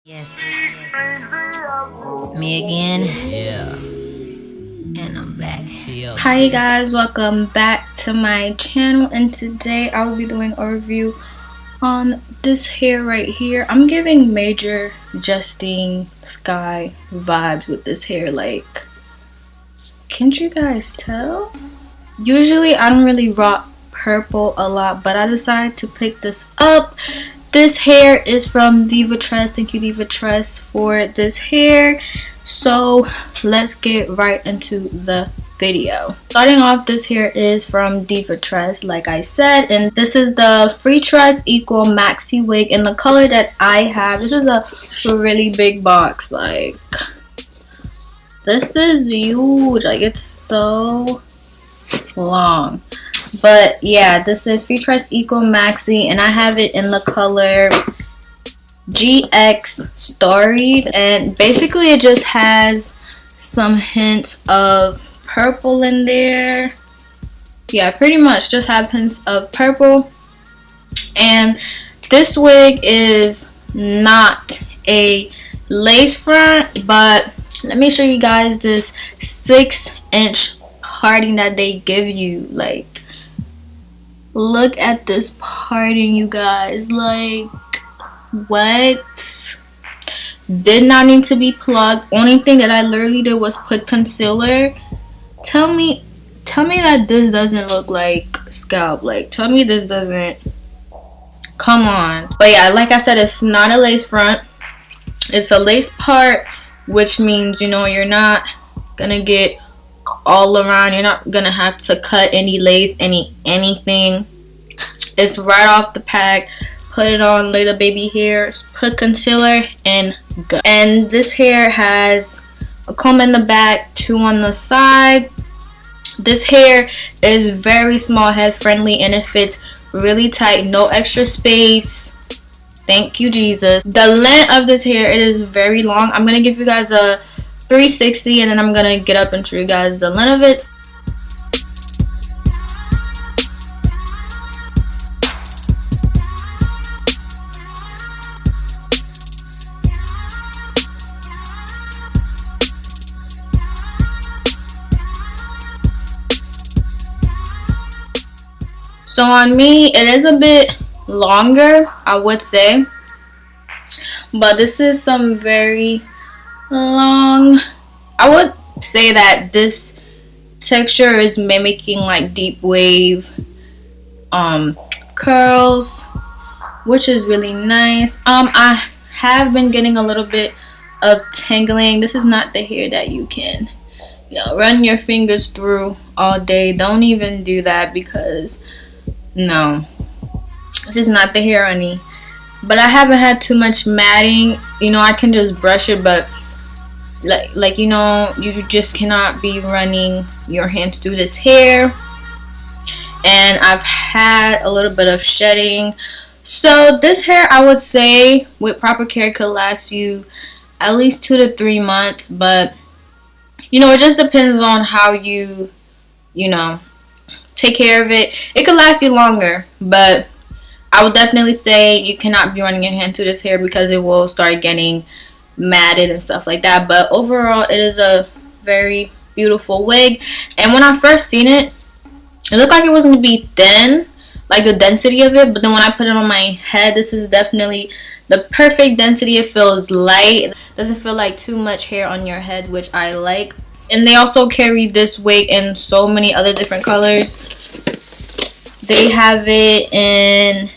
Yes, it's me again. Yeah. And I'm back. Hi guys, welcome back to my channel, and today I will be doing a review on this hair right here. I'm giving major Justine Skye vibes with this hair. Like, can't you guys tell? Usually I don't really rock purple a lot, but I decided to pick this up. This hair is from Divatress. Thank you, Divatress, for this hair. So let's get right into the video. Starting off, this hair is from Divatress, like I said, and this is the Freetress Equal Maxi wig in the color that I have. This is a really big box. Like, this is huge. Like, it's so long. But yeah, this is Freetress Equal Maxi, and I have it in the color GX Story, and basically it just has some hints of purple in there. Yeah, pretty much just have hints of purple. And this wig is not a lace front, but let me show you guys this 6-inch parting that they give you. Like, look at this parting, you guys. Like, what? Did not need to be plugged. Only thing that I literally did was put concealer. Tell me that this doesn't look like scalp. Like, tell me this doesn't. Come on. But yeah, like I said, it's not a lace front. It's a lace part, which means, you know, you're not gonna get all around. You're not gonna have to cut any lace, anything. It's right off the pack. Put it on, lay the baby hairs, put concealer, and go. And this hair has a comb in the back, 2 on the side. This hair is very small head friendly, and it fits really tight. No extra space. Thank you, Jesus. The length of this hair, it is very long. I'm gonna give you guys a 360, and then I'm gonna get up and show you guys the length of it. So on me, it is a bit longer, I would say, but this is some very long. I would say that this texture is mimicking like Deepwave curls, which is really nice. I have been getting a little bit of tingling. This is not the hair that you can, you know, run your fingers through all day. Don't even do that, because no, this is not the hair, honey. But I haven't had too much matting. You know, I can just brush it, but like you know, you just cannot be running your hands through this hair. And I've had a little bit of shedding. So this hair, I would say, with proper care, could last you at least 2 to 3 months. But you know, it just depends on how you know, take care of it. It could last you longer, but I would definitely say you cannot be running your hand through this hair, because it will start getting matted and stuff like that. But overall, it is a very beautiful wig. And when I first seen it, it looked like it was going to be thin, like the density of it. But then when I put it on my head, this is definitely the perfect density. It feels light. Doesn't feel like too much hair on your head, which I like. And they also carry this wig in so many other different colors. They have it in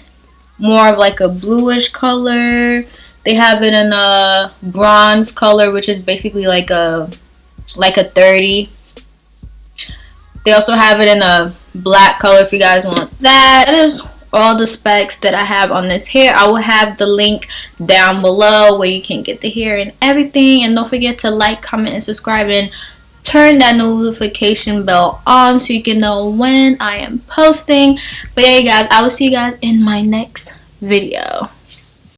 more of like a bluish color. They have it in a bronze color, which is basically like a 30. They also have it in a black color if you guys want that. That is all the specs that I have on this hair. I will have the link down below where you can get the hair and everything. And don't forget to like, comment, and subscribe, and turn that notification bell on so you can know when I am posting. But yeah, you guys, I will see you guys in my next video.